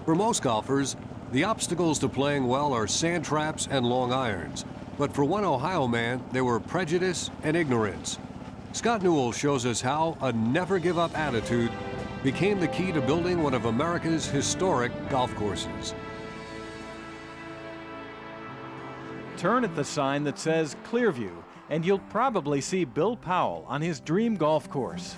For most golfers, the obstacles to playing well are sand traps and long irons. But for one Ohio man, they were prejudice and ignorance. Scott Newell shows us how a never-give-up attitude became the key to building one of America's historic golf courses. Turn at the sign that says Clearview, and you'll probably see Bill Powell on his dream golf course.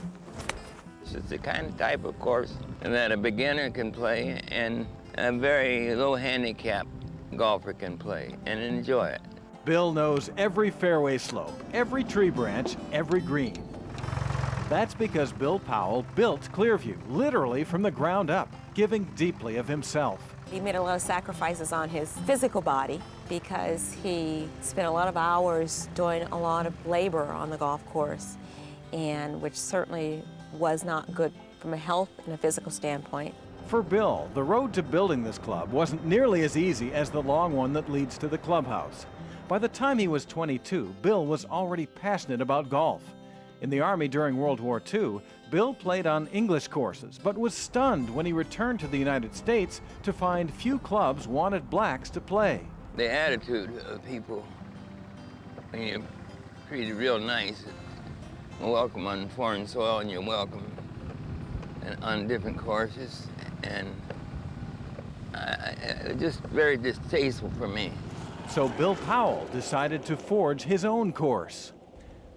This is the kind of type of course that a beginner can play and a very low handicap golfer can play and enjoy it. Bill knows every fairway slope, every tree branch, every green. That's because Bill Powell built Clearview, literally from the ground up, giving deeply of himself. He made a lot of sacrifices on his physical body because he spent a lot of hours doing a lot of labor on the golf course, and which certainly was not good from a health and a physical standpoint. For Bill, the road to building this club wasn't nearly as easy as the long one that leads to the clubhouse. By the time he was 22, Bill was already passionate about golf. In the Army during World War II, Bill played on English courses, but was stunned when he returned to the United States to find few clubs wanted blacks to play. The attitude of people, when you're treated real nice, welcome on foreign soil and you're welcome and on different courses, and just very distasteful for me. So Bill Powell decided to forge his own course.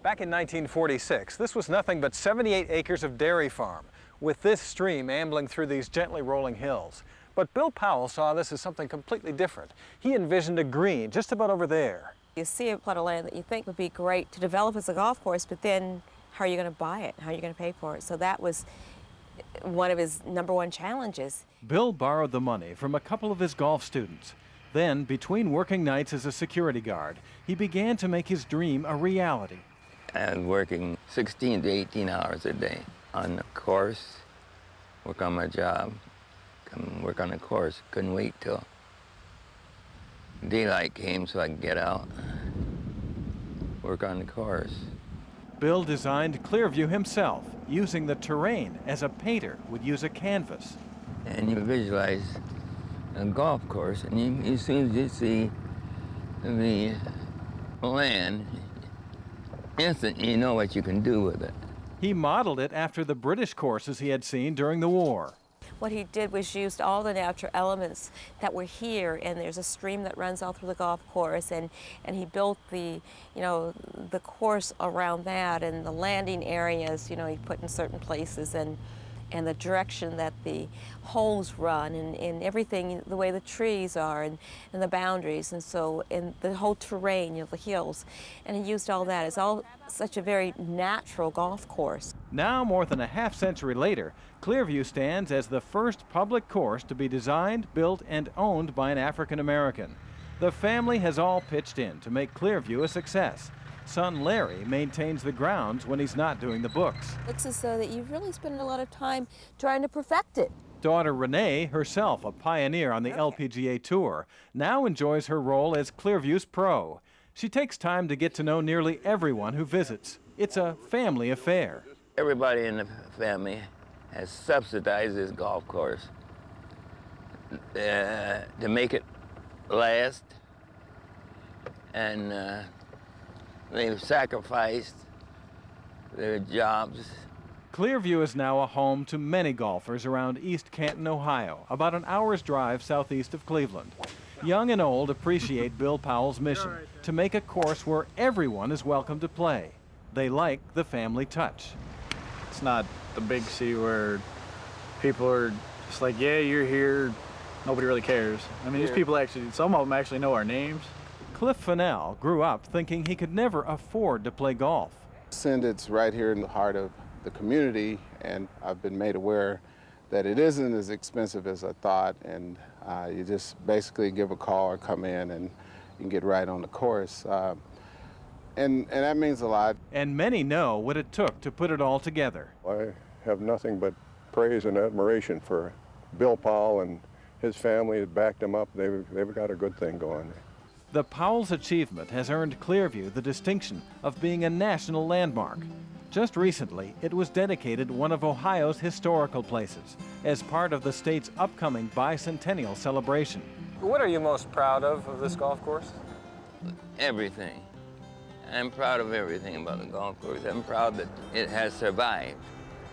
Back in 1946, this was nothing but 78 acres of dairy farm, with this stream ambling through these gently rolling hills. But Bill Powell saw this as something completely different. He envisioned a green just about over there. You see a plot of land that you think would be great to develop as a golf course, but then how are you going to buy it? How are you going to pay for it? So that was one of his #1 challenges. Bill borrowed the money from a couple of his golf students. Then, between working nights as a security guard, he began to make his dream a reality. I was working 16 to 18 hours a day on the course, work on my job, come work on the course. Couldn't wait till daylight came so I could get out, work on the course. Bill designed Clearview himself, using the terrain as a painter would use a canvas. And you visualize a golf course, and as soon as you see the land, instantly you know what you can do with it. He modeled it after the British courses he had seen during the war. What he did was used all the natural elements that were here, and there's a stream that runs all through the golf course, and he built the course around that, and the landing areas, he put in certain places, and the direction that the holes run, and everything, the way the trees are, and the boundaries, and so in the whole terrain, the hills, and he used all that. It's all such a very natural golf course. Now, more than a half-century later, Clearview stands as the first public course to be designed, built, and owned by an African American. The family has all pitched in to make Clearview a success. Son Larry maintains the grounds when he's not doing the books. Looks as though that you've really spent a lot of time trying to perfect it. Daughter Renee, herself a pioneer on the LPGA Tour, now enjoys her role as Clearview's pro. She takes time to get to know nearly everyone who visits. It's a family affair. Everybody in the family has subsidized this golf course to make it last, and they've sacrificed their jobs. Clearview is now a home to many golfers around East Canton, Ohio, about an hour's drive southeast of Cleveland. Young and old appreciate Bill Powell's mission to make a course where everyone is welcome to play. They like the family touch. It's not the big city where people are just like, yeah, you're here, nobody really cares. I mean, these people actually, some of them actually know our names. Cliff Fennell grew up thinking he could never afford to play golf. Since it's right here in the heart of the community, and I've been made aware that it isn't as expensive as I thought, and you just basically give a call or come in and you can get right on the course. And that means a lot. And many know what it took to put it all together. I have nothing but praise and admiration for Bill Powell and his family that backed him up. They've got a good thing going. The Powell's achievement has earned Clearview the distinction of being a national landmark. Just recently, it was dedicated one of Ohio's historical places as part of the state's upcoming bicentennial celebration. What are you most proud of this golf course? Everything. I'm proud of everything about the golf course. I'm proud that it has survived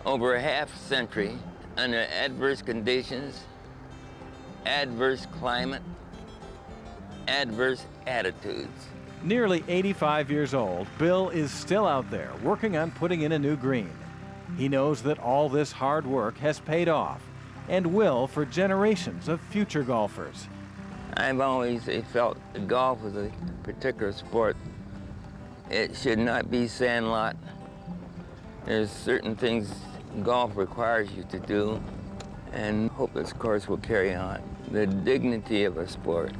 over a half century under adverse conditions, adverse climate, adverse attitudes. Nearly 85 years old, Bill is still out there working on putting in a new green. He knows that all this hard work has paid off and will for generations of future golfers. I've always felt that golf was a particular sport. It should not be sandlot. There's certain things golf requires you to do, and hope this course will carry on the dignity of a sport.